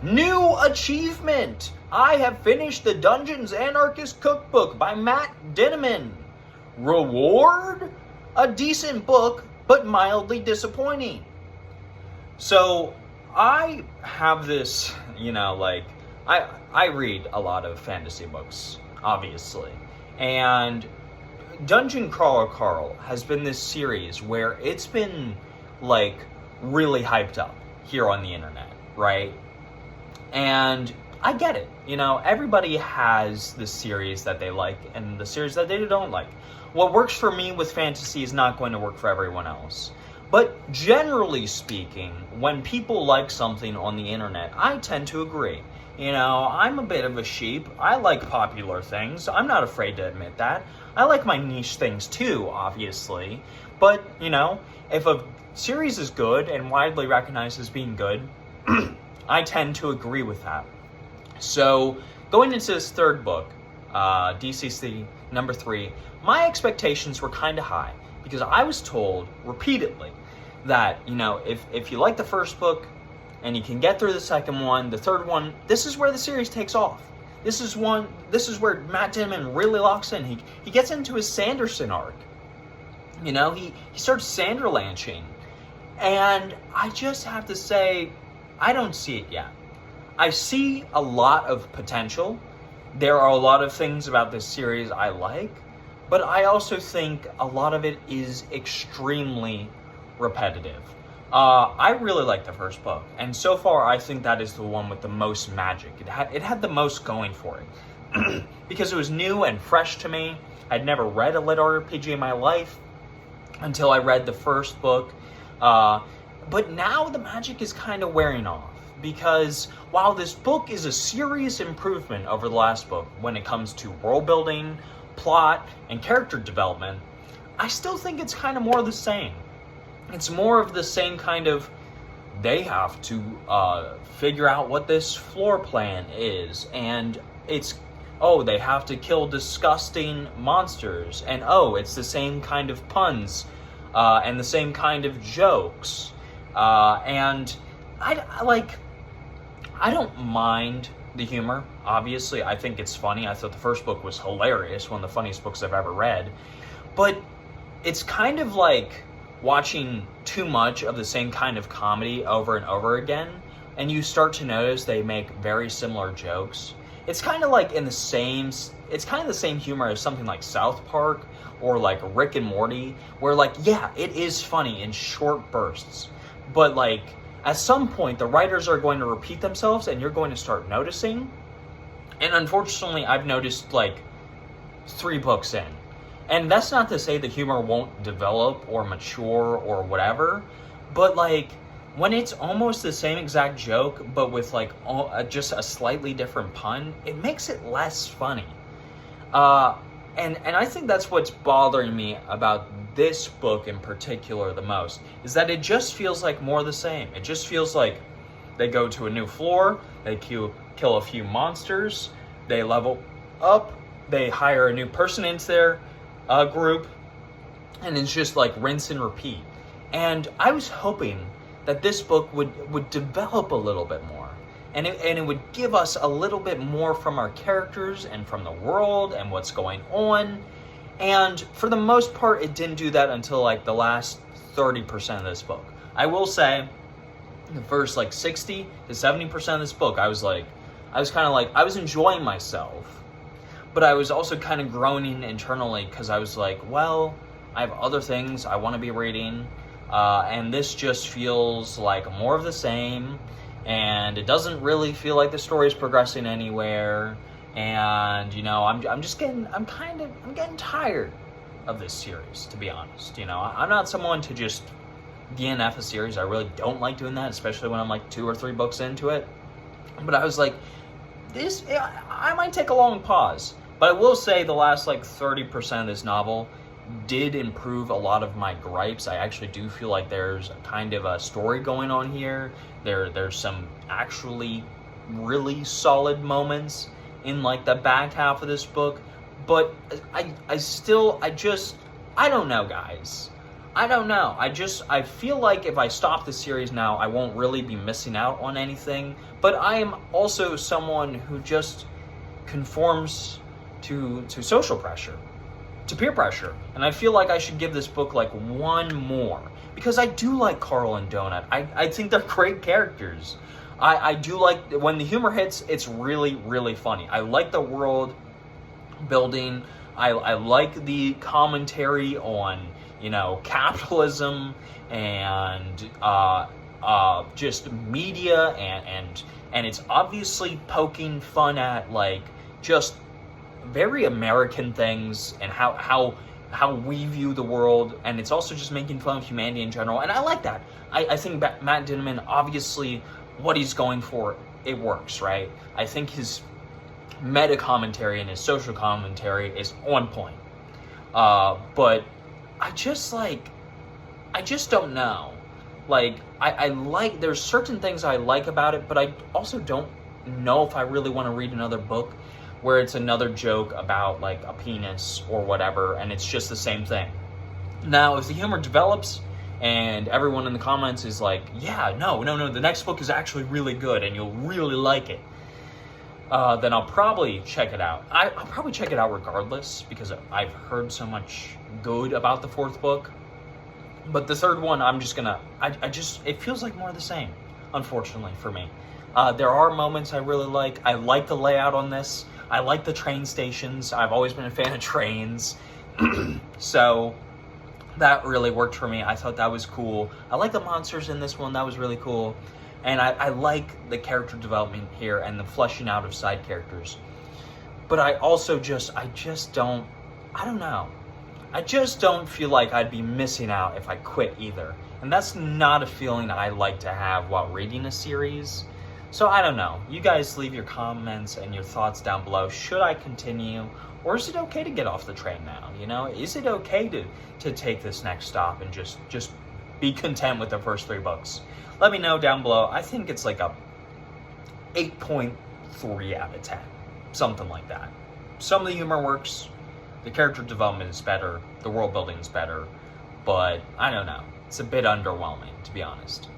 New achievement! I have finished the Dungeons Anarchist Cookbook by Matt Dinneman. Reward? A decent book, but mildly disappointing. So, I have this, I read a lot of fantasy books, obviously. And Dungeon Crawler Carl has been this series where it's been, really hyped up here on the internet, right? And I get it. Everybody has the series that they like and the series that they don't like. What works for me with fantasy is not going to work for everyone else. But generally speaking, when people like something on the internet, I tend to agree. I'm a bit of a sheep. I like popular things. I'm not afraid to admit that. I like my niche things too, obviously. But, if a series is good and widely recognized as being good, I tend to agree with that. So, going into this third book, DCC number 3, my expectations were kind of high because I was told repeatedly that, if you like the first book and you can get through the second one, the third one, this is where the series takes off. This is where Matt Dinneman really locks in. He gets into his Sanderson arc. He starts Sanderlanching. And I just have to say, I don't see it yet. I see a lot of potential. There are a lot of things about this series I like, but I also think a lot of it is extremely repetitive. I really like the first book, and so far I think that is the one with the most magic. It had the most going for it because it was new and fresh to me. I'd never read a lit RPG in my life until I read the first book, but now the magic is kind of wearing off. Because while this book is a serious improvement over the last book when it comes to world building, plot, and character development, I still think it's kind of more of the same. It's more of the same kind of, they have to figure out what this floor plan is, and they have to kill disgusting monsters, and it's the same kind of puns, and the same kind of jokes, and I don't mind the humor. Obviously, I think it's funny. I thought the first book was hilarious, one of the funniest books I've ever read. But it's kind of like watching too much of the same kind of comedy over and over again, and you start to notice they make very similar jokes. It's kind of like it's kind of the same humor as something like South Park or like Rick and Morty, where it is funny in short bursts, but at some point, the writers are going to repeat themselves, and you're going to start noticing. And unfortunately, I've noticed 3 books in. And that's not to say the humor won't develop or mature or whatever, but when it's almost the same exact joke, but with just a slightly different pun, it makes it less funny. And I think that's what's bothering me about this book in particular the most, is that it just feels like more of the same. It just feels like they go to a new floor, they kill a few monsters, they level up, they hire a new person into their group, and it's just rinse and repeat. And I was hoping that this book would develop a little bit more, and it would give us a little bit more from our characters and from the world and what's going on. And for the most part, it didn't do that until the last 30% of this book. I will say, the first 60 to 70% of this book, I was enjoying myself, but I was also kind of groaning internally because I was well, I have other things I want to be reading, and this just feels like more of the same, and it doesn't really feel like the story is progressing anywhere. And I'm getting tired of this series, to be honest. I'm not someone to just DNF a series. I really don't like doing that, especially when I'm 2 or 3 books into it. But I was I might take a long pause. But I will say the last 30% of this novel did improve a lot of my gripes. I actually do feel like there's kind of a story going on here. There's some actually really solid moments in the back half of this book, but I don't know, guys. I don't know. I feel like if I stop the series now, I won't really be missing out on anything. But I am also someone who just conforms to social pressure, to peer pressure. And I feel like I should give this book like one more. Because I do like Carl and Donut. I think they're great characters. I do like, when the humor hits, it's really, really funny. I like the world building. I like the commentary on, capitalism and just media, and it's obviously poking fun at like just very American things and how we view the world, and it's also just making fun of humanity in general, and I like that. I think Matt Dinniman, obviously what he's going for, it works, right? I think his meta commentary and his social commentary is on point. But I just don't know. Like, I like, there's certain things I like about it, but I also don't know if I really want to read another book where it's another joke about like a penis or whatever, and it's just the same thing. Now, if the humor develops and everyone in the comments is like, yeah, no, the next book is actually really good and you'll really like it, then I'll probably check it out. I'll probably check it out regardless, because I've heard so much good about the fourth book. But the third one, I'm just gonna, it feels like more of the same, unfortunately for me. There are moments I really like. I like the layout on this. I like the train stations. I've always been a fan of trains. So that really worked for me. I thought that was cool. I like the monsters in this one. That was really cool. And I like the character development here and the fleshing out of side characters. But I also I don't know. I just don't feel like I'd be missing out if I quit either. And that's not a feeling I like to have while reading a series. So I don't know. You guys leave your comments and your thoughts down below. Should I continue? Or is it okay to get off the train now? Is it okay to take this next stop and just be content with the first 3 books? Let me know down below. I think it's like a 8.3 out of 10. Something like that. Some of the humor works. The character development is better. The world building is better. But I don't know. It's a bit underwhelming, to be honest.